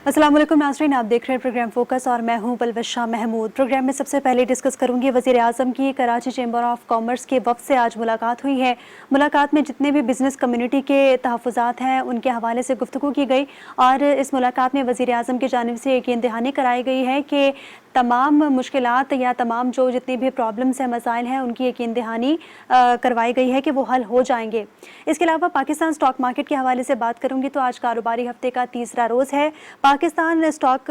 अस्सलाम वालेकुम नाज़रीन, आप देख रहे हैं प्रोग्राम फोकस और मैं हूं पलवश शाह महमूद। प्रोग्राम में सबसे पहले डिस्कस करूंगी वज़ीर आज़म की कराची चैम्बर ऑफ कॉमर्स के वफ़द से आज मुलाकात हुई है। मुलाकात में जितने भी बिज़नेस कम्युनिटी के तहफ़्फ़ुज़ात हैं उनके हवाले से गुफ्तगू की गई और इस मुलाकात में वज़ीर आज़म की जानिब से यकीन दहानी कराई गई है कि तमाम मुश्किलात या तमाम जो जितनी भी प्रॉब्लम्स हैं, मसाइल हैं, उनकी यकीन दहानी करवाई गई है कि वो हल हो जाएंगे। इसके अलावा पाकिस्तान स्टॉक मार्केट के हवाले से बात करूंगी तो आज कारोबारी हफ्ते का तीसरा रोज़ है। पाकिस्तान स्टॉक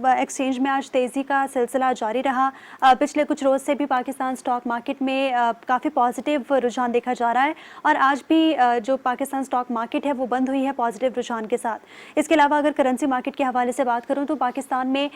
एक्सचेंज में आज तेज़ी का सिलसिला जारी रहा। पिछले कुछ रोज़ से भी पाकिस्तान स्टॉक मार्केट में काफ़ी पॉजिटिव रुझान देखा जा रहा है और आज भी जो पाकिस्तान स्टॉक मार्केट है वो बंद हुई है पॉजिटिव रुझान के साथ। इसके अलावा अगर करेंसी मार्केट के हवाले से बात करूँ तो पाकिस्तान में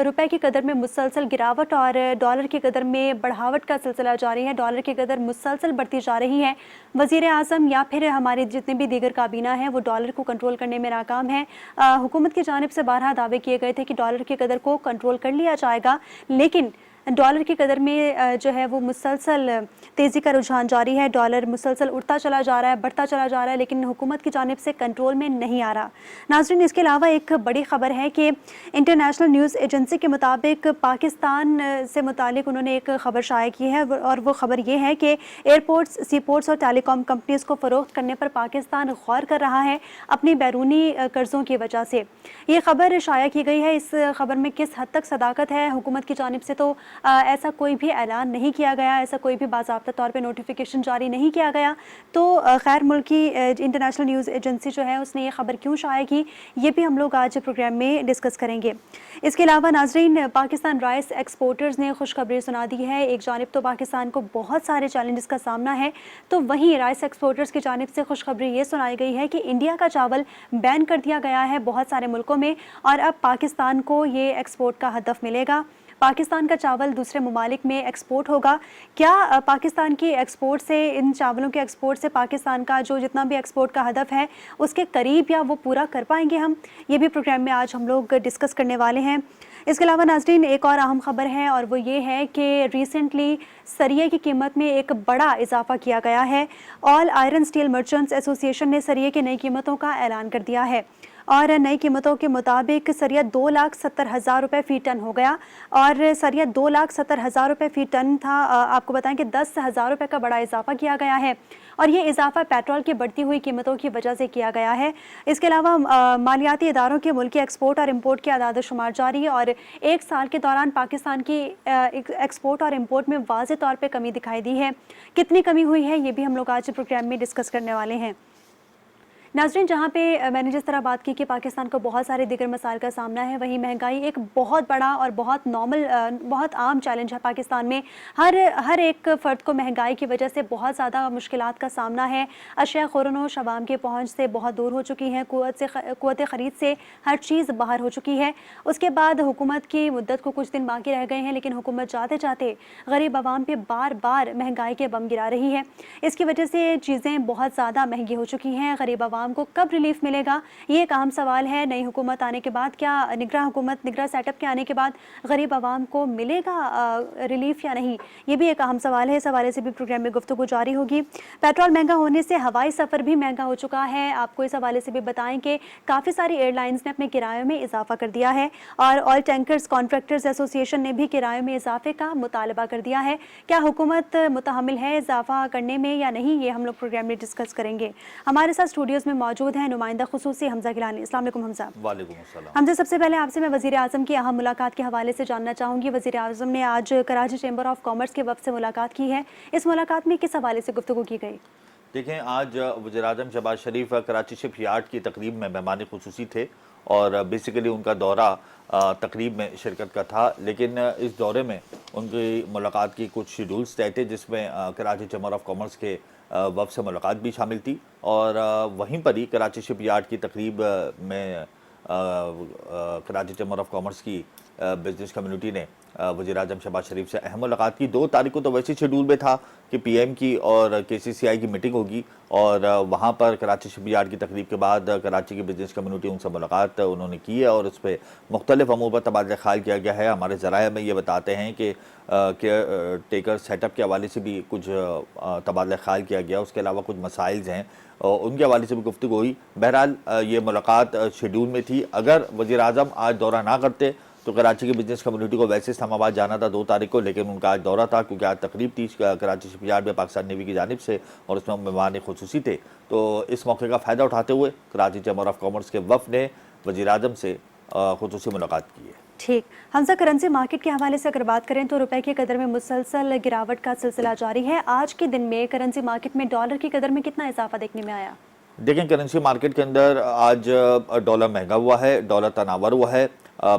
रुपए की कदर में मुसलसल गिरावट और डॉलर की कदर में बढ़ावट का सिलसिला जारी है। डॉलर की कदर मुसलसल बढ़ती जा रही है। वज़ीर आज़म या फिर हमारे जितने भी दीगर काबीना हैं वो डॉलर को कंट्रोल करने में नाकाम है। हुकूमत की जानिब से बारहा दावे किए गए थे कि डॉलर की कदर को कंट्रोल कर लिया जाएगा, लेकिन डॉलर की कदर में जो है वो मुसलसल तेज़ी का रुझान जारी है। डॉलर मुसलसल उठता चला जा रहा है, बढ़ता चला जा रहा है, लेकिन हुकूमत की जानिब से कंट्रोल में नहीं आ रहा। नाज़रीन, इसके अलावा एक बड़ी ख़बर है कि इंटरनेशनल न्यूज़ एजेंसी के मुताबिक पाकिस्तान से मुतालिक उन्होंने एक ख़बर शाया की है और वो ख़बर ये है कि एयरपोर्ट्स, सीपोर्ट्स और टेलीकॉम कंपनीज़ को फ़रोख्त करने पर पाकिस्तान गौर कर रहा है अपनी बैरूनी कर्ज़ों की वजह से। ये ख़बर शाया की गई है। इस ख़बर में किस हद तक सदाकत है हुकूमत की जानिब से तो ऐसा कोई भी ऐलान नहीं किया गया, ऐसा कोई भी बाज़ाब्ता तौर पे नोटिफिकेशन जारी नहीं किया गया। तो खैर मुल्की इंटरनेशनल न्यूज़ एजेंसी जो है उसने ये ख़बर क्यों शाया की, ये भी हम लोग आज प्रोग्राम में डिस्कस करेंगे। इसके अलावा नाज़रीन, पाकिस्तान राइस एक्सपोर्टर्स ने खुशखबरी सुना दी है। एक जानिब तो पाकिस्तान को बहुत सारे चैलेंजेस का सामना है, तो वहीं राइस एक्सपोर्टर्स की जानिब से खुशखबरी ये सुनाई गई है कि इंडिया का चावल बैन कर दिया गया है बहुत सारे मुल्कों में और अब पाकिस्तान को ये एक्सपोर्ट का हदफ मिलेगा। पाकिस्तान का चावल दूसरे ममालिक में एक्सपोर्ट होगा। क्या पाकिस्तान की एक्सपोर्ट से, इन चावलों के एक्सपोर्ट से पाकिस्तान का जो जितना भी एक्सपोर्ट का हदफ है उसके करीब या वो पूरा कर पाएंगे हम, ये भी प्रोग्राम में आज हम लोग डिस्कस करने वाले हैं। इसके अलावा नाज़रीन, एक और अहम ख़बर है और वो ये है कि रिसेंटली सरिये की कीमत में एक बड़ा इजाफा किया गया है। All iron steel merchants association ने सरिये की नई कीमतों का ऐलान कर दिया है और नई कीमतों के मुताबिक सरिया 2,70,000 रुपये फ़ी टन हो गया और सरिया 2,70,000 रुपये फ़ी टन था। आपको बताएं कि 10,000 रुपये का बड़ा इजाफा किया गया है और ये इजाफा पेट्रोल की बढ़ती हुई कीमतों की वजह से किया गया है। इसके अलावा मालियाती इदारों के मुल्की एक्सपोर्ट और इम्पोर्ट की आदाद शुमार जारी है और एक साल के दौरान पाकिस्तान की एक्सपोर्ट और इम्पोर्ट में वाज़ेह तौर पर कमी दिखाई दी है। कितनी कमी हुई है ये भी हम लोग आज प्रोग्राम में डिस्कस करने वाले हैं। नाज़रीन, जहाँ पे मैंने जिस तरह बात की कि पाकिस्तान को बहुत सारे दिगर मसाइल का सामना है, वहीं महंगाई एक बहुत बड़ा और बहुत नॉर्मल, बहुत आम चैलेंज है पाकिस्तान में। हर एक फ़र्द को महंगाई की वजह से बहुत ज़्यादा मुश्किलात का सामना है। अशिया ख़ुरनोश अवाम की पहुँच से बहुत दूर हो चुकी हैं, क़ुव्वत ख़रीद से हर चीज़ बाहर हो चुकी है। उसके बाद हुकूमत की मुद्दत को कुछ दिन बाकी रह गए हैं, लेकिन हुकूमत जाते जाते गरीब आवाम पे बार बार महंगाई के बम गिरा रही है। इसकी वजह से चीज़ें बहुत ज़्यादा महंगी हो चुकी हैं। गरीब आवाम को कब रिलीफ मिलेगा, ये एक अहम सवाल है। नई हुकूमत आने के बाद, क्या निगरां सेटअप के आने के बाद गरीब आवाम को मिलेगा रिलीफ या नहीं, ये भी एक अहम सवाल है। इस हवाले से भी प्रोग्राम में गुफ्तगू जारी होगी। पेट्रोल महंगा होने से हवाई सफ़र भी महंगा हो चुका है। आपको इस हवाले से भी बताएं कि काफ़ी सारी एयरलाइंस ने अपने किरायों में इजाफा कर दिया है और ऑयल टैंकर्स कॉन्ट्रैक्टर्स एसोसिएशन ने भी किरायों में इजाफे का मुतालबा कर दिया है। क्या हुकूमत मुतहमिल है इजाफा करने में या नहीं, ये हम लोग प्रोग्राम में डिस्कस करेंगे। हमारे साथ स्टूडियोज़ में मौजूद हैं नुमाइंदा खुसूसी हमजा गिलानी। अस्सलाम वालेकुम हमजा। वालेकुम अस्सलाम। हमजा, सबसे पहले आपसे मैं वज़ीर आज़म की अहम मुलाकात के हवाले से जानना चाहूँगी। वज़ीर आज़म ने आज कराची चैम्बर ऑफ कॉमर्स के वफ़द से मुलाकात की है। इस मुलाकात में किस हवाले से गुफ्तगू की गई? देखें, आज वज़ीर आज़म शहबाज शरीफ कराची शिप यार्ड की तकरीब में मेहमान खुसूसी थे और बेसिकली उनका दौरा तकरीब में शिरकत का था, लेकिन इस दौरे में उनकी मुलाकात की कुछ शेड्यूल्स तय थे, जिसमें कराची चैम्बर ऑफ कॉमर्स के वफ़द से मुलाकात भी शामिल थी और वहीं पर ही कराची शिप यार्ड की तकरीब में कराची चैम्बर ऑफ कॉमर्स की बिजनेस कम्युनिटी ने वज़ीर-ए-आज़म शहबाज शरीफ से अहम मुलाकात की। 2 तारीख को तो वैसे शेड्यूल में था कि पीएम की और केसीसीआई की मीटिंग होगी और वहाँ पर कराची शिपयार्ड की तकरीब के बाद कराची की बिजनेस कम्युनिटी उनसे मुलाकात उन्होंने की है और उस पर मुख्तलिफ अमूर पर तबादला ख्याल किया गया है। हमारे ज़राए में ये बताते हैं कि केयर टेकर सेटअप के हवाले से भी कुछ तबादला ख्याल किया गया, उसके अलावा कुछ मसाइल्स हैं और उनके हवाले से भी गुफ्तगू हुई। बहरहाल ये मुलाकात शेड्यूल में थी। अगर वज़ीर-ए-आज़म आज दौरा ना करते तो कराची की बिजनेस कम्युनिटी को वैसे इस्लामाबाद जाना था 2 तारीख को, लेकिन उनका आज दौरा था क्योंकि आज तकरीब थी कराची शिपयार्ड में पाकिस्तान नेवी की जानिब से और उसमें मेहमान खुसूसी थे। तो इस मौके का फ़ायदा उठाते हुए कराची चैम्बर ऑफ कॉमर्स के वफ़द ने वज़ीर-ए-आज़म से खुसूसी मुलाकात की है। ठीक। हमजा, करेंसी मार्केट के हवाले से अगर बात करें तो रुपए की कदर में मुसलसल गिरावट का सिलसिला जारी है। आज के दिन में करेंसी मार्केट में डॉलर की कदर में कितना इजाफा देखने में आया? देखें, करेंसी मार्केट के अंदर आज डॉलर महंगा हुआ है, डॉलर तनावर हुआ है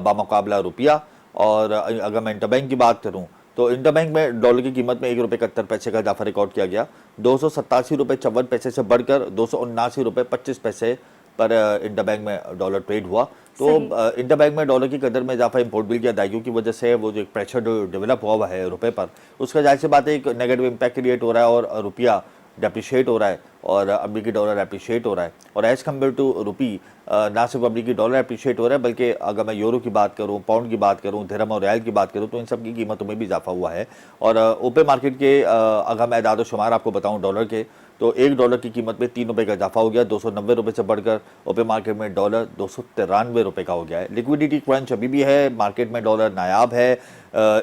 बामुकाबला रुपया। और अगर मैं इंटरबैंक की बात करूं तो इंटरबैंक में डॉलर की कीमत में ₹1.71 का इजाफा रिकॉर्ड किया गया। ₹287.54 से बढ़कर ₹279.25 पर इंटरबैंक में डॉलर ट्रेड हुआ। तो इंटरबैंक में डॉलर की कदर में इजाफा इंपोर्ट बिल की अदायगियों की वजह से वो जो एक प्रेशर डेवलप हुआ है रुपए पर, उसका जाहिर सी बात है एक नेगेटिव इम्पैक्ट क्रिएट हो रहा है और रुपया डेप्रिशिएट हो रहा है और अमरीकी डॉलर एप्रिशिएट हो रहा है। और एज़ कम्पेयर टू रुपी ना सिर्फ अमरीकी डॉलर एप्रिशिएट हो रहा है बल्कि अगर मैं यूरो की बात करूं, पाउंड की बात करूं, दिरहम और रियाल की बात करूं तो इन सब की कीमतों में भी इजाफा हुआ है। और ओपन मार्केट के अगर मैं एदाद शुमार आपको बताऊं डॉलर के, तो $1 की कीमत में ₹3 का इजाफा हो गया। ₹290 से बढ़कर ओपन मार्केट में डॉलर ₹293 का हो गया है। लिक्विडिटी क्रंच अभी भी है, मार्केट में डॉलर नायाब है।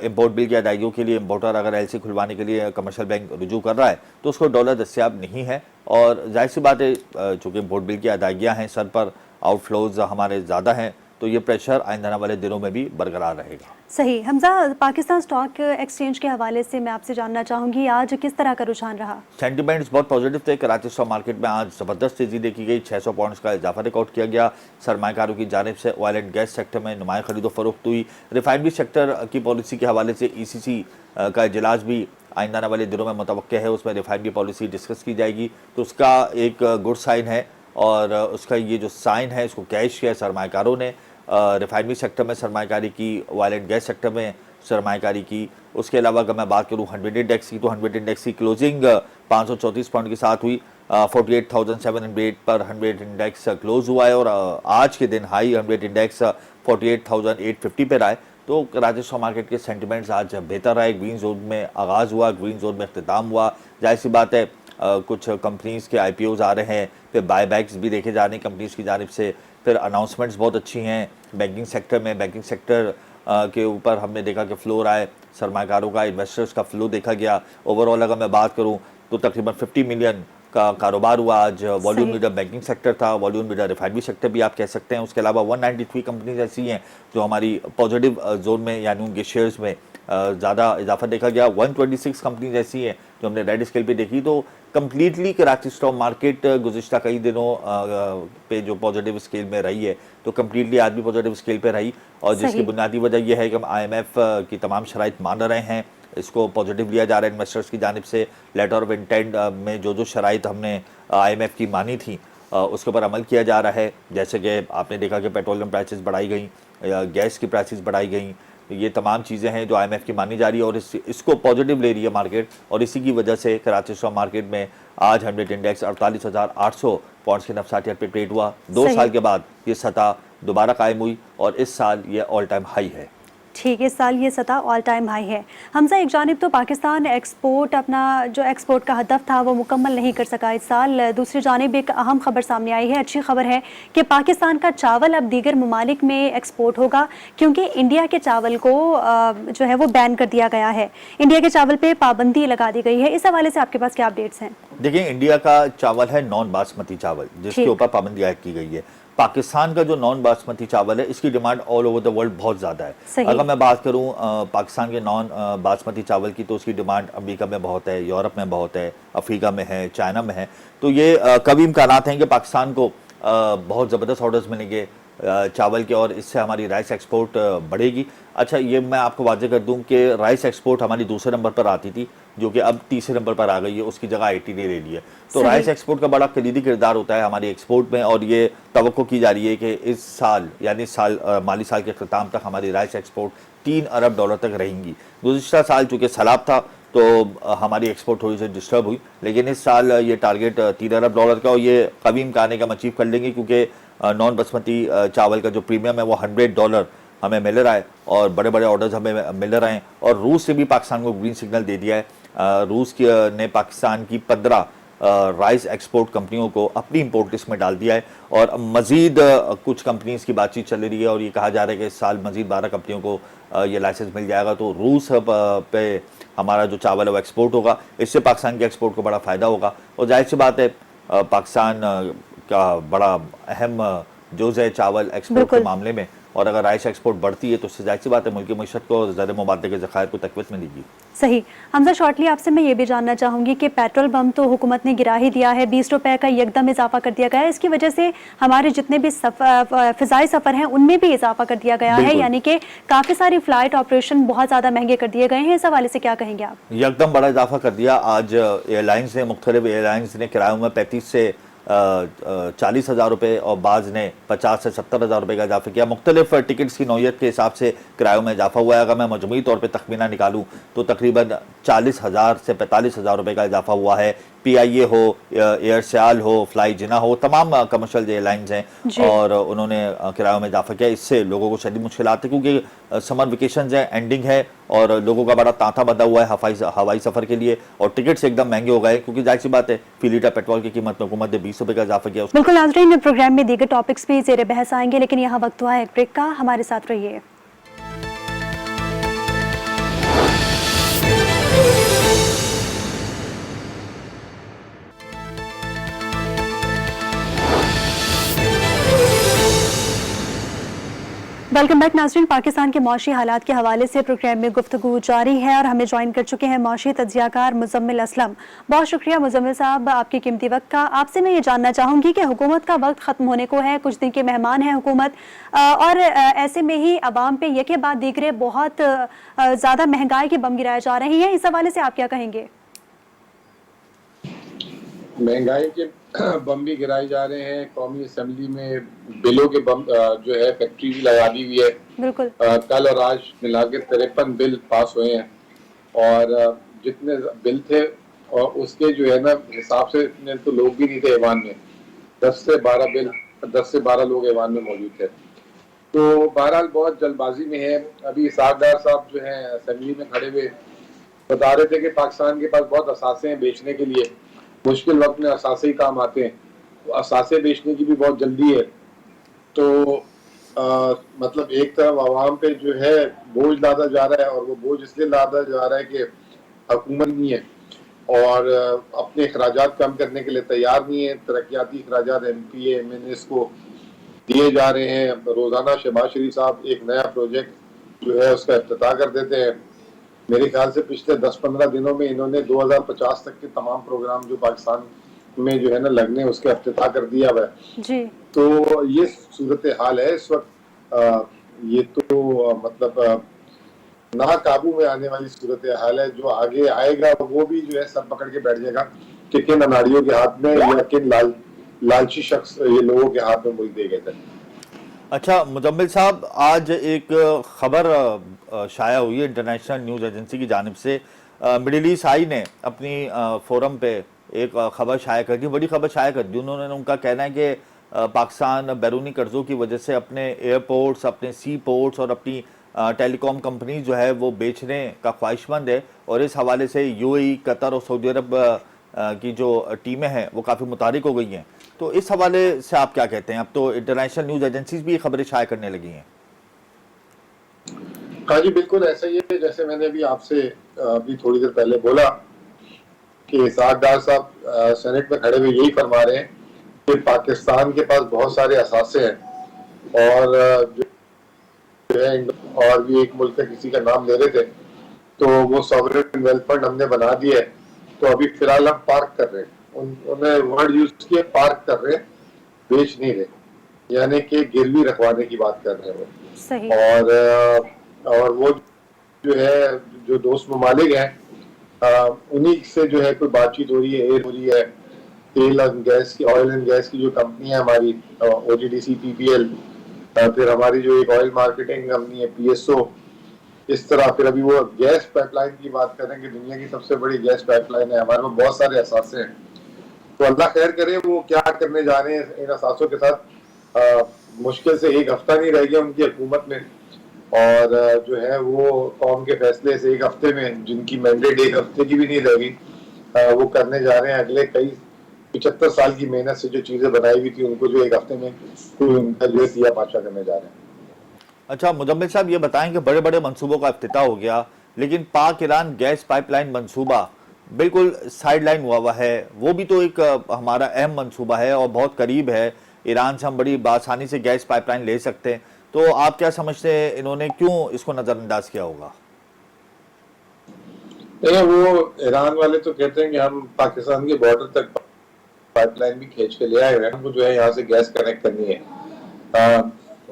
इंपोर्ट बिल की अदायगियों के लिए इंपोर्टर अगर एलसी खुलवाने के लिए कमर्शियल बैंक रुजू कर रहा है तो उसको डॉलर दस्तियाब नहीं है। और जाहिर सी बात है चूँकि इंपोर्ट बिल की अदायगियाँ हैं, सर पर आउटफ्लोज हमारे ज़्यादा हैं, तो ये प्रेशर आइंदा आने वाले दिनों में भी बरकरार रहेगा। सही। हमजा, पाकिस्तान स्टॉक एक्सचेंज के हवाले से मैं आपसे जानना चाहूँगी आज किस तरह का रुझान रहा? सेंटिमेंट्स बहुत पॉजिटिव थे। कराची स्टॉक मार्केट में आज ज़बरदस्त तेज़ी देखी गई, 600 पॉइंट्स का इजाफा रिकॉर्ड किया गया। सरमायाकारों की जानिब से ऑयल एंड गैस सेक्टर में नुमाया खरीदो फरोख्त हुई। रिफाइनरी सेक्टर की पॉलिसी के हवाले से ECC का इजलास भी आइंदा आने वाले दिनों में मुतवक्किल है, उसमें रिफाइनरी पॉलिसी डिस्कस की जाएगी, तो उसका एक गुड साइन है। और उसका ये जो साइन है इसको कैश किया सरमायाकारों ने। रिफाइनरी सेक्टर में सरमायाकारी की, ऑयल एंड गैस सेक्टर में सरमायाकारी की। उसके अलावा अगर मैं बात करूँ 100 इंडेक्स की, तो 100 इंडेक्स की क्लोजिंग 534 पॉइंट के साथ हुई। 48,708 पर 100 इंडेक्स क्लोज हुआ है और आज के दिन हाई 100 इंडेक्स 48,850 पर आए। तो कराची स्टॉक मार्केट के सेंटिमेंट्स आज बेहतर रहे। ग्रीन जोन में आगाज़ हुआ, ग्रीन जोन में अख्तिताम हुआ। जाहिर सी बात है कुछ कंपनीज़ के IPOs आ रहे हैं, फिर बायबैक्स भी देखे जा रहे हैं कंपनीज़ की जानिब से, फिर अनाउंसमेंट्स बहुत अच्छी हैं बैंकिंग सेक्टर में। बैंकिंग सेक्टर के ऊपर हमने देखा कि फ्लो रहा है सरमायाकारों का, इन्वेस्टर्स का फ्लो देखा गया। ओवरऑल अगर मैं बात करूं तो तकरीबन 50 मिलियन का कारोबार हुआ आज। वॉल्यूम लीडर बैंकिंग सेक्टर था, वॉल्यूम लीडर रिफाइनरी सेक्टर भी आप कह सकते हैं। उसके अलावा 193 कंपनीज ऐसी हैं जो हमारी पॉजिटिव जोन में यानी उनके शेयर्स में ज़्यादा इजाफा देखा गया। 126 कंपनीज ऐसी हैं जो हमने रेड स्केल पे देखी। तो कम्प्लीटली कराची स्टॉक मार्केट गुज़िश्ता कई दिनों पे जो पॉजिटिव स्केल में रही है, तो कम्प्लीटली आज भी पॉजिटिव स्केल पे रही। और जिसकी बुनियादी वजह यह है कि हम IMF की तमाम शराइत मान रहे हैं, इसको पॉजिटिव लिया जा रहा है इन्वेस्टर्स की जानिब से। लेटर ऑफ इंटेंट में जो शराइत हमने IMF की मानी थी उसके ऊपर अमल किया जा रहा है। जैसे कि आपने देखा कि पेट्रोलियम प्राइसेस बढ़ाई गई, गैस की प्राइसेस बढ़ाई गई, ये तमाम चीज़ें हैं जो IMF की मानी जा रही है और इसको पॉजिटिव ले रही है मार्केट। और इसी की वजह से कराची स्टॉक मार्केट में आज 100 इंडेक्स 48,800 पॉइंट्स के नफसातियत पे ट्रेड हुआ। 2 साल के बाद ये सतह दोबारा कायम हुई और इस साल ये ऑल टाइम हाई है। ठीक है, इस साल ये सतह ऑल टाइम हाई है। हमजा, एक जानिब तो पाकिस्तान एक्सपोर्ट अपना जो एक्सपोर्ट का हदफ था वो मुकम्मल नहीं कर सका इस साल। दूसरी जानिब एक अहम खबर सामने आई है, अच्छी खबर है कि पाकिस्तान का चावल अब दीगर ममालिक में एक्सपोर्ट होगा क्योंकि इंडिया के चावल को जो है वो बैन कर दिया गया है। इंडिया के चावल पे पाबंदी लगा दी गई है। इस हवाले से आपके पास क्या अपडेट्स हैं? देखिए, इंडिया का चावल है नॉन बासमती चावल, जिसके ऊपर पाबंदी आयद की गई है। पाकिस्तान का जो नॉन बासमती चावल है इसकी demand all over the world बहुत ज़्यादा है। अगर मैं बात करूं पाकिस्तान के नॉन बासमती चावल की, तो उसकी डिमांड अमेरिका में बहुत है, यूरोप में बहुत है, अफ्रीका में है, चाइना में है। तो ये कभी इम्कानात हैं कि पाकिस्तान को बहुत ज़बरदस्त ऑर्डर्स मिलेंगे चावल के और इससे हमारी राइस एक्सपोर्ट बढ़ेगी। अच्छा, ये मैं आपको वाज़ेह कर दूं कि राइस एक्सपोर्ट हमारी दूसरे नंबर पर आती थी जो कि अब तीसरे नंबर पर आ गई है, उसकी जगह आईटी ने ले ली है। तो सही। राइस एक्सपोर्ट का बड़ा कलीदी किरदार होता है हमारी एक्सपोर्ट में, और ये तवक्को की जा रही है कि इस साल यानी इस साल माली साल के अख्ताम तक हमारी राइस एक्सपोर्ट $3 अरब तक रहेंगी। गुज़िश्ता साल चूँकि सैलाब था तो हमारी एक्सपोर्ट थोड़ी सी डिस्टर्ब हुई, लेकिन इस साल ये टारगेट $3 अरब का, और ये कभी इम्कान का हम अचीव कर लेंगे, क्योंकि नॉन बासमती चावल का जो प्रीमियम है वो $100 हमें मिल रहा है, और बड़े बड़े ऑर्डर्स हमें मिल रहे हैं। और रूस से भी पाकिस्तान को ग्रीन सिग्नल दे दिया है। रूस ने पाकिस्तान की 15 राइस एक्सपोर्ट कंपनियों को अपनी इंपोर्ट लिस्ट में डाल दिया है, और मज़ीद कुछ कंपनीज की बातचीत चल रही है, और ये कहा जा रहा है कि इस साल मज़ीद 12 कंपनियों को ये लाइसेंस मिल जाएगा। तो रूस पे हमारा जो चावल है वो एक्सपोर्ट होगा, इससे पाकिस्तान के एक्सपोर्ट को बड़ा फ़ायदा होगा। और जाहिर सी बात है पाकिस्तान का बड़ा अहम जोज़ है चावल एक्सपोर्ट के मामले में, और अगर राइस एक्सपोर्ट बढ़ती है तो उससे जाहिर सी बात है मुल्क की मईशत को, ज़र मुबादले के ज़खायर को तक़वीत मिलेगी। सही। हमजा, शॉर्टली आपसे मैं ये भी जानना चाहूँगी कि पेट्रोल बम तो हुकूमत ने गिरा ही दिया है, ₹20 का एकदम इजाफा कर दिया गया है। इसकी वजह से हमारे जितने भी फ़िज़ाई सफ़र हैं उनमें भी इजाफा कर दिया गया है, यानी कि काफ़ी सारी फ़्लाइट ऑपरेशन बहुत ज़्यादा महंगे कर दिए गए हैं। इस हवाले से क्या कहेंगे आप? एकदम बड़ा इजाफा कर दिया। आज एयरलाइंस ने, मुख्तलिफ एयरलाइंस ने किरायों में 35 से 40,000 रुपये और बाज़ ने 50 से 70,000 रुपये का इजाफा किया। मुख्तलिफ टिकट्स की नौयत के हिसाब से किरायों में इजाफा हुआ है। अगर मैं मजमूई तौर पर तखमीना निकालूँ तो तकरीबन 40,000 से 45,000 रुपये का इजाफा हुआ है। PIA हो, एयरसेल हो, फ्लाई जिना हो, तमाम कमर्शियल एयरलाइंस हैं, और उन्होंने किरायों में इजाफा किया। इससे लोगों को शदीद मुश्किलात है, क्योंकि समर वेकेशन है, एंडिंग है, और लोगों का बड़ा तांता बंधा हुआ है हवाई सफ़र के लिए, और टिकट्स एकदम महंगे हो गए, क्योंकि जाहिर सी बात है फी लीटर पेट्रोल की कीमत में हुकूमत ने ₹20 का इजाफा किया। बिल्कुल नाज़रीन, प्रोग्राम में दीगर टॉपिक्स भी ज़ेर बहस आएंगे, लेकिन यहाँ वक्त हुआ है एक ब्रेक का। हमारे साथ रहिए। वेलकम बैक नाज़रीन। पाकिस्तान के मौशी हालात के हवाले से प्रोग्राम में गुफ्तगू जारी है, और हमें ज्वाइन कर चुके हैं मौशी तज्जियाकार मुज़म्मिल असलम। बहुत शुक्रिया मुज़म्मिल साहब आपके कीमती वक्त का। आपसे मैं ये जानना चाहूँगी कि हुकूमत का वक्त ख़त्म होने को है, कुछ दिन के मेहमान हैं हुकूमत, और ऐसे में ही अवाम पे यके बाद दीगरे बहुत ज़्यादा महंगाई के बम गिराए जा रहे हैं। इस हवाले से आप क्या कहेंगे? महंगाई के बम भी गिराए जा रहे हैं। कौमी असेंबली में बिलों के बम जो है फैक्ट्री भी लगा दी हुई है। बिल्कुल। कल और आज मिला के 53 बिल पास हुए हैं, और जितने बिल थे और उसके जो है ना हिसाब से इतने तो लोग भी नहीं थे ऐवान में। 10 से 12 लोग ऐवान में मौजूद थे। तो बहरहाल बहुत जल्दबाजी में है। अभी साहबदार साहब जो है असेंबली में खड़े हुए बता रहे थे कि पाकिस्तान के पास बहुत असासे हैं बेचने के लिए, मुश्किल वक्त में असासे ही काम आते हैं। तो असासे बेचने की भी बहुत जल्दी है। तो मतलब एक तरफ आवाम पे जो है बोझ लादा जा रहा है, और वो बोझ इसलिए लादा जा रहा है कि हुकूमत नहीं है और अपने अखराजात कम करने के लिए तैयार नहीं है। तरक्याती अखराजात MPA MNAs को दिए जा रहे हैं। रोज़ाना शहबाज शरीफ साहब एक नया प्रोजेक्ट जो है उसका इफ्तिताह कर देते हैं। मेरे ख्याल से पिछले 10-15 दिनों में इन्होंने 2050 तक के तमाम प्रोग्राम जो पाकिस्तान में जो है ना लगने उसका इफ्तिताह कर दिया हुआ है जी। तो ये सूरत हाल है इस वक्त। ये तो मतलब ना काबू में आने वाली सूरत हाल है। जो आगे आएगा वो भी जो है सब पकड़ के बैठ जाएगा कि किन अनाड़ियों के हाथ में या किन लालची शख्स ये लोगों के हाथ में मुल्क दे गए थे। अच्छा मुजम्मिल साहब, आज एक खबर शाया हुई है इंटरनेशनल न्यूज़ एजेंसी की जानिब से। मिडिल ईस्ट आई ने अपनी फोरम पे एक खबर शाया कर दी, बड़ी खबर शाया कर दी। उन्होंने उनका कहना है कि पाकिस्तान बैरूनी कर्ज़ों की वजह से अपने एयरपोर्ट्स, अपने सी पोर्ट्स और अपनी टेलीकॉम कंपनी जो है वो बेचने का ख्वाहिशमंद है, और इस हवाले से UAE, कतर और सऊदी अरब की जो टीमें हैं वो काफ़ी मुतारिक हो गई हैं। तो इस हवाले से आप क्या कहते हैं? अब तो इंटरनेशनल न्यूज़ एजेंसीज भी खबरें शाया करने लगी हैं। हाँ जी, बिल्कुल ऐसा ही है। जैसे मैंने अभी आपसे अभी थोड़ी देर पहले बोला कि साहबदार साहब सेनेट में खड़े हुए यही फरमा रहे हैं कि पाकिस्तान के पास बहुत सारे असासे हैं, और जो है और भी एक मुल्क का किसी का नाम ले रहे थे, तो वो सॉवरेन वेल्थ फंड हमने बना दिया है। तो अभी फिलहाल हम पार्क कर रहे हैं, उन्होंने वर्ड यूज किया पार्क कर रहे हैं, बेच नहीं रहे, यानी कि गिरवी रखवाने की बात कर रहे हैं वो। सही। और वो जो है जो दोस्त ममालिक हैं उन्हीं से जो है कोई बातचीत हो रही है, एयर हो रही है। तेल एंड गैस की, ऑयल एंड गैस की जो कंपनी है हमारी, OGDC, PPL, फिर हमारी जो एक ऑयल मार्केटिंग कंपनी है PSO, इस तरह फिर अभी वो गैस पाइपलाइन की बात करें कि दुनिया की सबसे बड़ी गैस पाइपलाइन है, हमारे में बहुत सारे असासे हैं। तो अल्लाह खैर करे वो क्या करने जा रहे हैं इन असासों के साथ। मुश्किल से एक हफ्ता नहीं रह गया उनकी हुकूमत में, और जो है वो कौम के फैसले से एक हफ्ते में, जिनकी मैंडेट एक हफ्ते की भी नहीं रह गई, वो करने जा रहे हैं अगले कई 75 साल की मेहनत से जो चीजें बनाई हुई थी उनको जो एक हफ्ते में कोई उनका जो है सिया पाशा करने जा रहे हैं। अच्छा मुजम्मिल साहब, ये बताएं कि बड़े बड़े मंसूबों का इफ्तिताह हो गया, लेकिन पाक ईरान गैस पाइपलाइन मंसूबा बिल्कुल साइडलाइन हुआ है। वो भी तो एक हमारा अहम मंसूबा है और बहुत करीब है। ईरान से हम बड़ी आसानी से गैस पाइपलाइन ले सकते हैं। तो आप क्या समझते हैं, इन्होंने क्यों इसको नज़रअंदाज किया होगा? नहीं, वो ईरान वाले तो कहते हैं कि हम पाकिस्तान के बॉर्डर तक पाइपलाइन भी खींच के ले आए हैं, हमको जो है यहाँ से गैस कनेक्ट करनी है।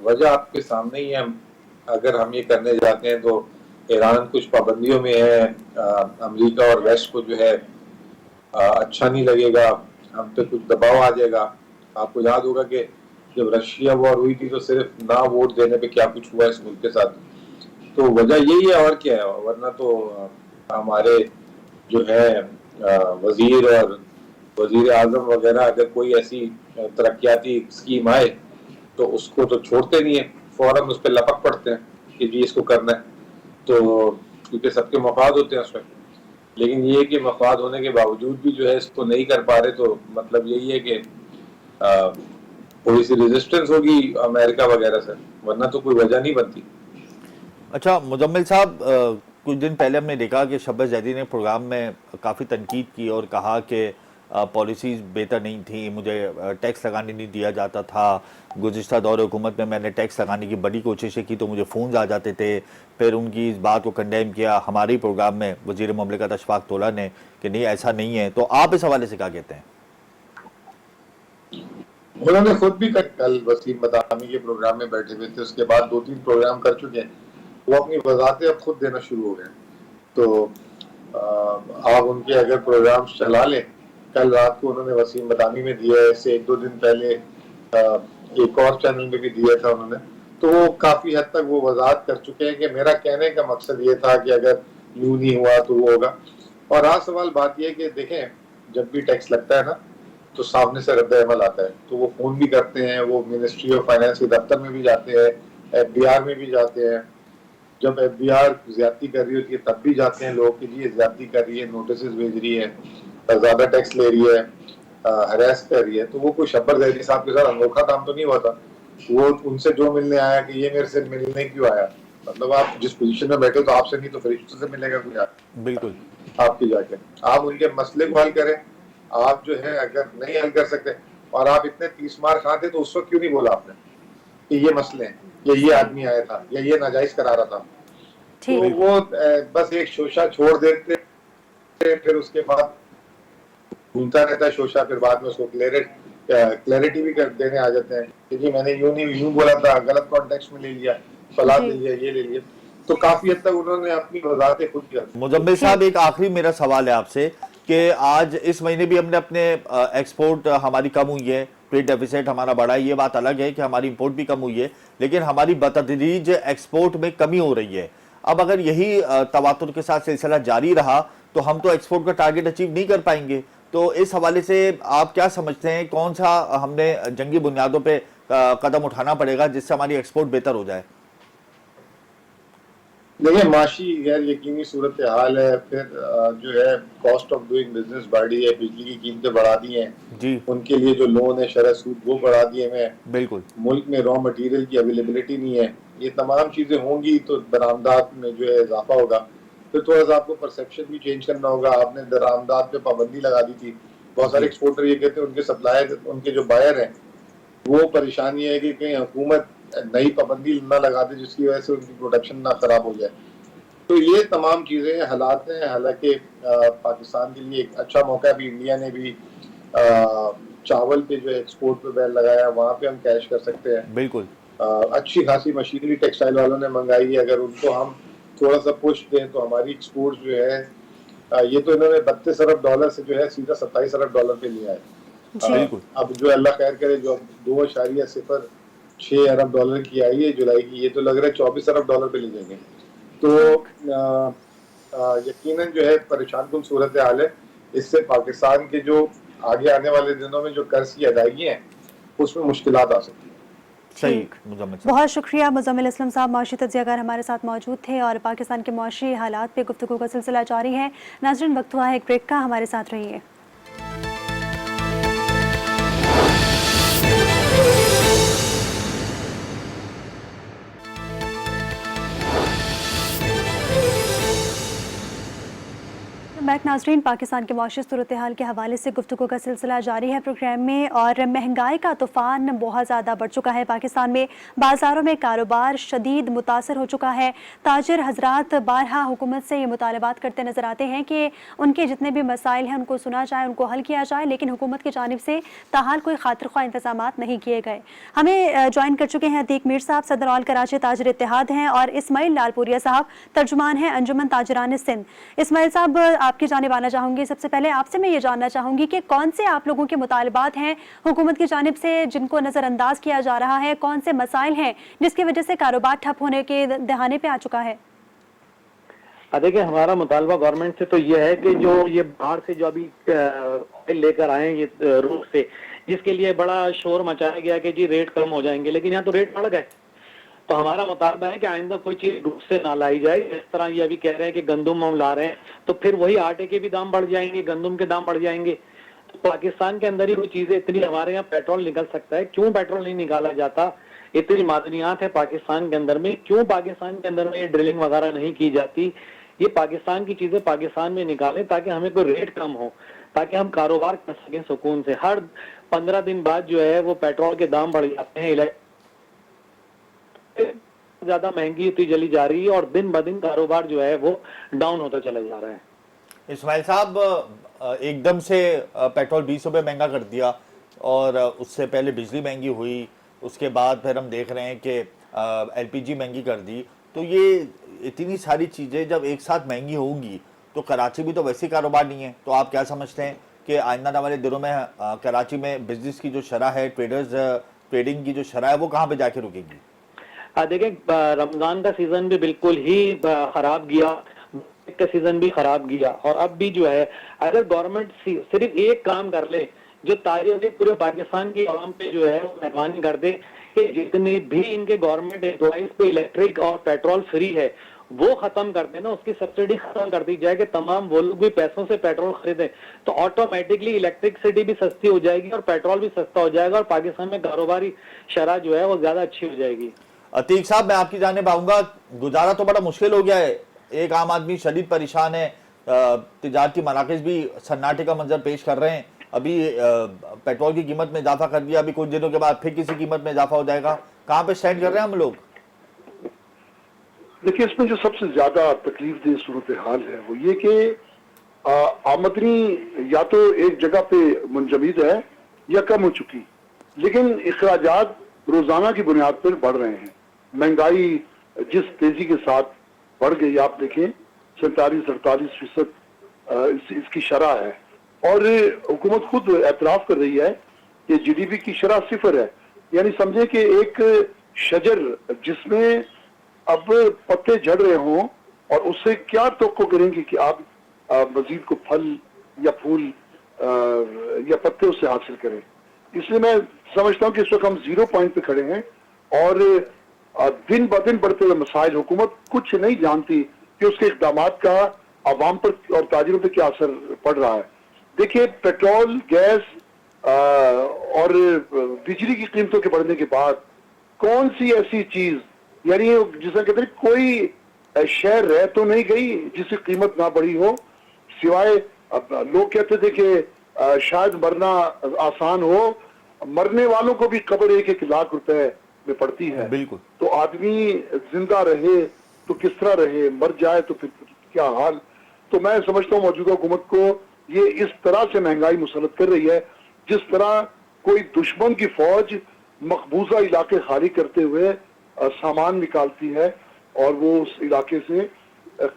वजह आपके सामने ही है। अगर हम ये करने जाते हैं तो ईरान कुछ पाबंदियों में है, अमेरिका और वेस्ट को जो है अच्छा नहीं लगेगा, हम पे कुछ दबाव आ जाएगा। आपको याद होगा कि जब रशिया वॉर हुई थी तो सिर्फ ना वोट देने पे क्या कुछ हुआ इस मुल्क के साथ। तो वजह यही है, और क्या है, वरना तो हमारे जो है वजीर और वजीर आजम वगैरह अगर कोई ऐसी तरक्याती स्कीम आए तो उसको तो छोड़ते नहीं है, फौरन उस पर लपक पड़ते हैं कि जी इसको करना है। तो क्योंकि सबके मफाद होते हैं उसमें, लेकिन ये कि मफाद होने के बावजूद भी जो है इसको नहीं कर पा रहे, तो मतलब यही है कि थोड़ी सी रेजिस्टेंस होगी अमेरिका वगैरह से, वरना तो कोई वजह नहीं बनती। अच्छा मुजम्मिल साहब, कुछ दिन पहले हमने देखा कि शहबाज जैदी ने प्रोग्राम में काफ़ी तनकीद की और कहा कि पॉलिसीज़ बेहतर नहीं थी, मुझे टैक्स लगाने नहीं दिया जाता था। गुज़िश्ता दौर हुकूमत में मैंने टैक्स लगाने की बड़ी कोशिशें की तो मुझे फ़ोन आ जाते थे। फिर उनकी इस बात को कंडेम किया हमारे ही प्रोग्राम में वज़ीर मुमलिकत अशफाक तौला ने कि नहीं ऐसा नहीं है। तो आप इस हवाले से क्या कहते हैं? उन्होंने खुद भी कल वसीम बदामी के प्रोग्राम में बैठे हुए थे, उसके बाद 2-3 प्रोग्राम कर चुके हैं, वो अपनी वजाहतें अब खुद देना शुरू हो गए। तो आप उनके अगर प्रोग्राम चला लें, कल रात को उन्होंने वसीम बदामी में दिया है, इससे 1-2 दिन पहले एक और चैनल में भी दिया था उन्होंने। तो वो काफी हद तक वो वजाहत कर चुके हैं कि मेरा कहने का मकसद ये था कि अगर यूं नहीं हुआ तो वो होगा। और आज सवाल बात यह कि देखें, जब भी टैक्स लगता है ना तो सामने से रद्द अमल आता है, तो वो फोन भी करते हैं, वो मिनिस्ट्री ऑफ फाइनेंस के दफ्तर में भी जाते हैं, FBR में भी जाते हैं। जब FBR ज्यादती कर रही होती है तब भी जाते हैं लोग कि जी ज्यादती कर रही है, नोटिस भेज रही है, ज्यादा टैक्स ले रही है, हरास कर रही है। तो वो कोई शब्बर जैदी साहब के साथ अनोखा काम तो नहीं हुआ था। वो उनसे जो मिलने आया कि ये मेरे से मिलने क्यों आया, मतलब आप जिस पोजीशन में बैठे तो आपसे नहीं तो फरिश्तों से मिलेगा कोई बिल्कुल। आपकी जाके। आप उनके मसले को हल करें। आप जो है अगर नहीं हल कर सकते और आप इतने 30 मार खाते तो उस वक्त क्यों नहीं बोला आपने कि ये मसले हैं, ये आदमी आया था या ये नाजायज करा रहा था। तो वो बस एक शोशा छोड़ देते, फिर उसके बाद घूमता रहता है शोशा, फिर बाद में उसको क्लैरिटी भी कर देने आ जाते हैं कि जी मैंने यूं नहीं यूं बोला था, गलत कॉन्टेक्स्ट में ले लिया, फलां ले लिया, ये ले लिया। तो काफी हद तक उन्होंने अपनी वजाहतें खुद किया। मुजम्मिल साहब, एक आखिरी मेरा सवाल है आपसे कि आज इस महीने भी हमने अपने एक्सपोर्ट हमारी कम हुई है, ट्रेड डेफिसिट हमारा बढ़ा है, ये बात अलग है कि हमारी इंपोर्ट भी कम हुई है, लेकिन हमारी बतदरीज एक्सपोर्ट में कमी हो रही है। अब अगर यही तवातुर के साथ सिलसिला जारी रहा तो हम तो एक्सपोर्ट का टारगेट अचीव नहीं कर पाएंगे। तो इस हवाले से आप क्या समझते हैं, कौन सा हमने जंगी बुनियादों पे कदम उठाना पड़ेगा जिससे हमारी एक्सपोर्ट बेहतर हो जाए? देखिए, माशी गैर यकीनी सूरत हाल है, फिर जो है कॉस्ट ऑफ डूइंग बिजनेस बढ़ी है, बिजली की कीमतें बढ़ा दी हैं जी, उनके लिए जो लोन है शरह सूद वो बढ़ा दिए हैं, बिल्कुल मुल्क में रॉ मटेरियल की अवेलेबिलिटी नहीं है। ये तमाम चीजें होंगी तो बरामदात में जो है इजाफा होगा। फिर थोड़ा सा आपको परसेप्शन भी चेंज करना होगा। आपने बरामदात पे पाबंदी लगा दी थी, बहुत सारे एक्सपोर्टर ये कहते हैं उनके सप्लायर, उनके जो बायर हैं वो परेशानी है कि कहीं हुकूमत नई पाबंदी न लगा दे जिसकी वजह से उनकी प्रोडक्शन ना खराब हो जाए। तो ये तमाम चीजें हालात हैं। हालांकि पाकिस्तान के लिए एक अच्छा मौका भी, इंडिया ने भी चावल पे जो एक्सपोर्ट पे बैन लगाया, वहां पे हम कैश कर सकते हैं। बिल्कुल। अच्छी खासी मशीनरी टेक्सटाइल वालों ने मंगाई है, अगर उनको हम थोड़ा सा पुश दें तो हमारी एक्सपोर्ट जो है ये तो इन्होंने 32 अरब डॉलर से जो है सीधा 27 अरब डॉलर पे लिया है। जी बिल्कुल। अब जो अल्लाह खैर करे, जो 2.06 अरब डॉलर की आई है जुलाई की, ये तो लग रहा है 24 अरब डॉलर पे ले जाएंगे। तो यकीनन जो है परेशान कुन सूरत हाल है। इससे पाकिस्तान के जो आगे आने वाले दिनों में जो कर्ज की अदायगी है उसमें मुश्किलात आ सकती है। सही ठीक। मुजम्मिल साहब। बहुत शुक्रिया मुजम्मिल असलम साहब, माशी तज्जियाकार हमारे साथ मौजूद थे और पाकिस्तान के मुआशी हालात पे गुफ्तगू का सिलसिला जारी है। नाज़रीन, वक्त हुआ है एक ब्रेक का, हमारे साथ रहिए। बैक नाज़रीन, पाकिस्तान के मौशूद सूरत हाल के हवाले से गुफ्तगू का सिलसिला जारी है प्रोग्राम में। और महंगाई का तूफ़ान बहुत ज़्यादा बढ़ चुका है पाकिस्तान में। बाज़ारों में कारोबार शदीद मुतासर हो चुका है। ताजिर हजरात बारहा हुकूमत से ये मुतालबात करते नज़र आते हैं कि उनके जितने भी मसाइल हैं उनको सुना जाए, उनको हल किया जाए, लेकिन हुकूमत की जानिब से ताहाल कोई खातिर ख्वाह इंतजाम नहीं किए गए। हमें ज्वाइन कर चुके हैं अतीक मीर साहब, सदर ऑल कराची ताजिर इत्तेहाद हैं, और इस्माइल लालपुरिया साहब, तर्जुमान हैं अंजुमन ताजिरान सिंध। इस्माइल साहब, आपकी जानिब आना चाहूँगी। सबसे पहले आपसे मैं ये जानना चाहूँगी कि कौन से आप लोगों के मुतालबात हैं हुकूमत की जानिब से जिनको नज़रअंदाज किया जा रहा है, कौन से मसाइल हैं जिसकी वजह से कारोबार ठप होने के दहाने पे आ चुका है? देखिए, हमारा मुतालबा गवर्नमेंट से तो ये है कि जो ये बाहर से जो अभी ऑयल लेकर आए ये रूस से, जिसके लिए बड़ा शोर मचाया गया कि जी रेट कम हो जाएंगे, लेकिन यहाँ तो रेट बढ़ गए। तो हमारा मुतालबा है कि आइंदा कोई चीज रूस से ना लाई जाए। इस तरह ये अभी कह रहे हैं कि गंदुम हम ला रहे हैं, तो फिर वही आटे के भी दाम बढ़ जाएंगे, गंदुम के दाम बढ़ जाएंगे। तो पाकिस्तान के अंदर ही वो चीजें इतनी, हमारे यहाँ पेट्रोल निकल सकता है, क्यों पेट्रोल नहीं निकाला जाता? इतनी मादनियात है पाकिस्तान के अंदर में, क्यों पाकिस्तान के अंदर में ड्रिलिंग वगैरह नहीं की जाती? ये पाकिस्तान की चीजें पाकिस्तान में निकालें ताकि हमें कोई रेट कम हो, ताकि हम कारोबार कर सकें सुकून से। हर 15 दिन बाद जो है वो पेट्रोल के दाम बढ़ जाते हैं, ज्यादा महंगी होती चली जा रही है और दिन ब दिन कारोबार जो है वो डाउन होता चला जा रहा है। इस्माइल साहब, एकदम से पेट्रोल 20 रुपये महंगा कर दिया और उससे पहले बिजली महंगी हुई, उसके बाद फिर हम देख रहे हैं कि LPG महंगी कर दी। तो ये इतनी सारी चीज़ें जब एक साथ महंगी होंगी तो कराची भी तो वैसे कारोबार नहीं है। तो आप क्या समझते हैं कि आइंदा वाले दिनों में कराची में बिजनेस की जो शरह है, ट्रेडिंग की जो शरह है, वो कहाँ पे जाके रुकेगी? देखिए, रमजान का सीजन भी बिल्कुल ही खराब गया, का सीजन भी खराब गया, और अब भी जो है अगर गवर्नमेंट सिर्फ एक काम कर ले जो तारीख पूरे पाकिस्तान की आवाम पे जो है वो मेहरबानी कर दे कि जितने भी इनके गवर्नमेंट एम्प्लॉइज पे इलेक्ट्रिक और पेट्रोल फ्री है वो खत्म कर देना, उसकी सब्सिडी खत्म कर दी जाए कि तमाम वो लोग भी पैसों से पेट्रोल खरीदें, तो ऑटोमेटिकली इलेक्ट्रिसिटी भी सस्ती हो जाएगी और पेट्रोल भी सस्ता हो जाएगा और पाकिस्तान में कारोबारी शरह जो है वो ज्यादा अच्छी हो जाएगी। अतीक साहब, मैं आपकी जानिब आऊंगा। गुजारा तो बड़ा मुश्किल हो गया है, एक आम आदमी शदीद परेशान है, तिजारती मराकज़ भी सन्नाटे का मंजर पेश कर रहे हैं। अभी पेट्रोल की कीमत में इजाफा कर दिया, अभी कुछ दिनों के बाद फिर किसी कीमत में इजाफा हो जाएगा। कहाँ पे स्टैंड कर रहे हैं हम लोग? देखिए, इसमें जो सबसे ज्यादा तकलीफ देह सूरत हाल है वो ये कि आमदनी या तो एक जगह पे मुंजमद है या कम हो चुकी, लेकिन अखराजात रोजाना की बुनियाद पर बढ़ रहे हैं। महंगाई जिस तेजी के साथ बढ़ गई, आप देखें 47-48% इसकी शरह है, और हुकूमत खुद एतराफ कर रही है कि GDP की शरह 0 है। यानी समझे कि एक शजर जिसमें अब पत्ते झड़ रहे हों और उससे क्या तवक्को करेंगे कि आप मजीद को फल या फूल या पत्ते उससे हासिल करें। इसलिए मैं समझता हूँ कि इस वक्त हम 0 पॉइंट पे खड़े हैं और दिन ब दिन बढ़ते हुए मसाइल, हुकूमत कुछ नहीं जानती कि उसके इक़दामात का अवाम पर और ताजिरों पर क्या असर पड़ रहा है। देखिए, पेट्रोल, गैस और बिजली की कीमतों के बढ़ने के बाद कौन सी ऐसी चीज, यानी जिसे कहते हैं कोई शहर रह तो नहीं गई जिसकी कीमत ना बढ़ी हो, सिवाय लोग कहते थे कि शायद मरना आसान हो, मरने वालों को भी कब्र 1-1 लाख रुपए में पड़ती है। बिल्कुल। तो आदमी जिंदा रहे तो किस तरह रहे, मर जाए तो फिर क्या हाल। तो मैं समझता हूँ मौजूदा हुकूमत को ये इस तरह से महंगाई मुसल्लत कर रही है जिस तरह कोई दुश्मन की फौज मकबूजा इलाके खाली करते हुए सामान निकालती है और वो उस इलाके से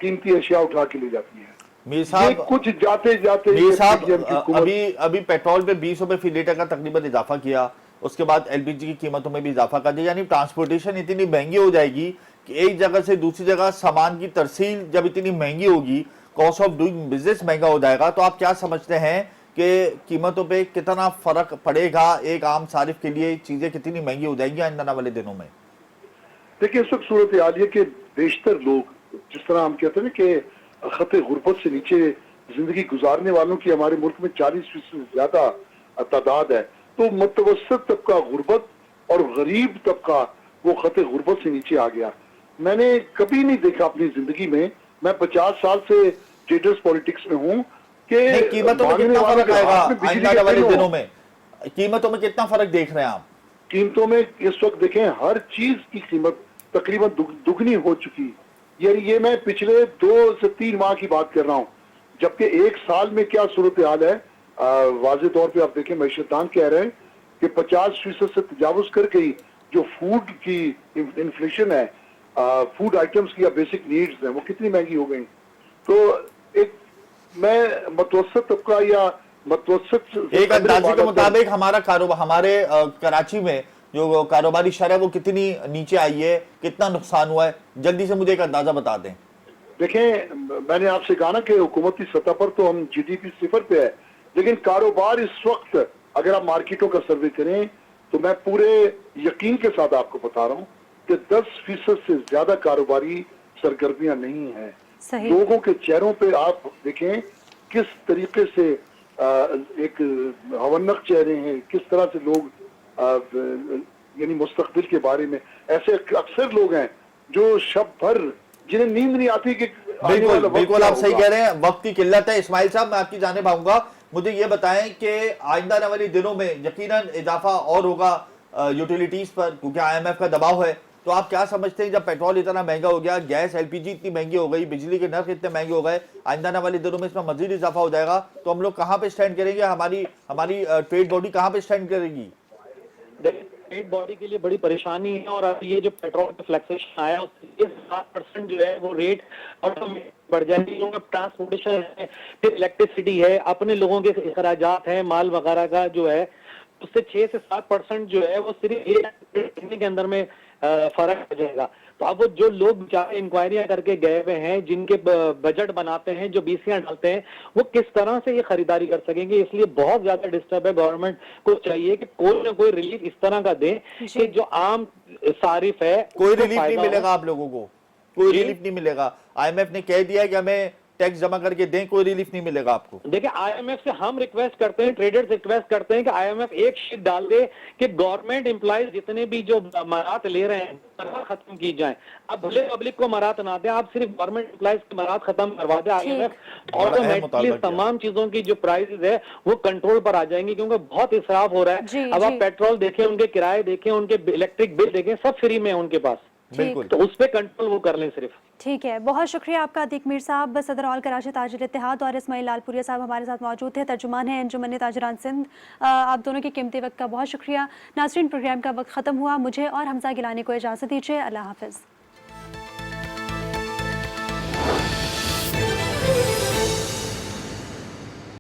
कीमती अशिया उठा के ले जाती है। मीर ये साहब कुछ जाते जाते मीर साहब PDM की हुकूमत- अभी पेट्रोल पे 20 रुपए फी लीटर का तकरीबन इजाफा किया, उसके बाद एलपीजी की कीमतों में भी इजाफा कर दिया, यानी ट्रांसपोर्टेशन इतनी महंगी हो जाएगी कि एक जगह से दूसरी जगह सामान की तरसील जब इतनी महंगी होगी, कॉस्ट ऑफ डूइंग बिजनेस महंगा हो जाएगा, तो आप क्या समझते हैं कि कीमतों पे कितना फर्क पड़ेगा, एक आम सारिफ के लिए चीजें कितनी महंगी हो जाएंगी आने वाले दिनों में? देखिए इस वक्त सूरत हाल ये कि बेशतर लोग, जिस तरह हम कहते हैं ना कि खते गुर्बत से नीचे जिंदगी गुजारने वालों की हमारे मुल्क में 40% से ज्यादा तादाद है, तो मुतवसत तबका गुर्बत और गरीब तबका वो खते गुर्बत से नीचे आ गया। मैंने कभी नहीं देखा अपनी जिंदगी में, मैं 50 साल से ट्रेडर्स पॉलिटिक्स में हूँ नहीं, कि कीमतों में मांगने कितना वालों फर्क के आएगा हाथ में बिजली आने के वाले बिल दिनों हो। में? कीमतों में कितना फर्क देख रहे हैं आप? कीमतों में इस वक्त देखें हर चीज की कीमत तकरीबन दुगनी हो चुकी। ये मैं पिछले 2 से 3 माह की बात कर रहा हूँ, जबकि एक साल में क्या सूरत हाल है वाज़े तौर पे आप देखें, मैशदान कह रहे हैं कि 50% से तजावुज कर गई जो फूड की इन्फ्लेशन है, फूड आइटम्स की या बेसिक नीड्स हैं, वो कितनी महंगी हो गई। तो एक मैं मतवसत तबका या मतवसत एक अंदाजे के मुताबिक हमारा कारोबार, हमारे कराची में जो कारोबारी शरह वो कितनी नीचे आई है, कितना नुकसान हुआ है, जल्दी से मुझे एक अंदाजा बता दें। देखें मैंने आपसे कहा ना कि हुकूमती सतह पर तो हम GDP 0 पे है, लेकिन कारोबार इस वक्त अगर आप मार्केटों का सर्वे करें तो मैं पूरे यकीन के साथ आपको बता रहा हूं कि 10% से ज्यादा कारोबारी सरगर्मियां नहीं है। सही। लोगों के चेहरों पे आप देखें किस तरीके से एक हवन्नक चेहरे हैं, किस तरह से लोग यानी मुस्तकबिल के बारे में, ऐसे अक्सर लोग हैं जो शब भर जिन्हें नींद नहीं आती कि आने वाला बिल्कुल वक्त बिल्कुल क्या आप सही होगा। कह रहे हैं, वक्त की किल्लत है। इस्माइल साहब मैं आपकी जाने पाऊंगा, मुझे ये बताएं कि आइंदा आने वाले दिनों में यकीनन इजाफा और होगा यूटिलिटीज पर, क्योंकि IMF का दबाव है। तो आप क्या समझते हैं, जब पेट्रोल इतना महंगा हो गया, गैस LPG इतनी महंगी हो गई, बिजली के नर्क इतने महंगे हो गए, आइंदा आने वाले दिनों में इसमें मजीद इजाफा हो जाएगा, तो हम लोग कहाँ पे स्टैंड करेंगे? हमारी ट्रेड बॉडी कहाँ पे स्टैंड करेगी? ट्रेड बॉडी के लिए बड़ी परेशानी है। और अब ये जो पेट्रोल का फ्लैक्सेशन आया उससे 7% जो है वो रेट ऑटोमेटिक बढ़ जाएगी, क्योंकि ट्रांसपोर्टेशन है, फिर इलेक्ट्रिसिटी है, अपने लोगों के अखराजात हैं, माल वगैरह का जो है, उससे 6 से 7% जो है वो सिर्फ एक के अंदर में फर्क हो जाएगा। तो अब वो जो लोग बेचारे इंक्वायरियां करके गए हुए हैं, जिनके बजट बनाते हैं, जो बीसीआं डालते हैं, वो किस तरह से ये खरीदारी कर सकेंगे? इसलिए बहुत ज्यादा डिस्टर्ब है। गवर्नमेंट को चाहिए कि कोई ना कोई रिलीफ इस तरह का दे कि जो आम सारिफ है कोई रिलीफ नहीं मिलेगा आप लोगों को, कोई जी? रिलीफ नहीं मिलेगा। IMF ने कह दिया कि हमें टैक्स जमा करके दें, कोई रिलीफ नहीं मिलेगा आपको। देखिए IMF से हम रिक्वेस्ट करते हैं, ट्रेडर्स रिक्वेस्ट करते हैं कि IMF एक शीट डाल दे कि गवर्नमेंट एम्प्लॉइज जितने भी जो मरात ले रहे हैं खत्म की जाए। अब भले पब्लिक को मरात ना दे, आप सिर्फ गवर्नमेंट एम्प्लॉइज की मरात खत्म करवा दे, IMF ऑटोमेटिकली तमाम चीजों की जो प्राइसेस है वो कंट्रोल पर आ जाएंगी, क्योंकि बहुत इसराफ हो रहा है। अब आप पेट्रोल देखें, उनके किराए देखें, उनके इलेक्ट्रिक बिल देखें, सब फ्री में है उनके पास। बिल्कुल, तो उस पे कंट्रोल वो कर लें सिर्फ। ठीक है, बहुत शुक्रिया आपका अतीक मीर साहब, सदर ऑल कराची ताजिर इत्तेहाद, और इस्माइल लालपुरिया साहब हमारे साथ मौजूद थे, तर्जुमान हैं अंजुमन ताजिरान सिंध। आप दोनों के कीमती वक्त का बहुत शुक्रिया। नाज़रीन, प्रोग्राम का वक्त ख़त्म हुआ, मुझे और हमजा गिलानी को इजाज़त दीजिए। अल्लाह हाफ़िज़।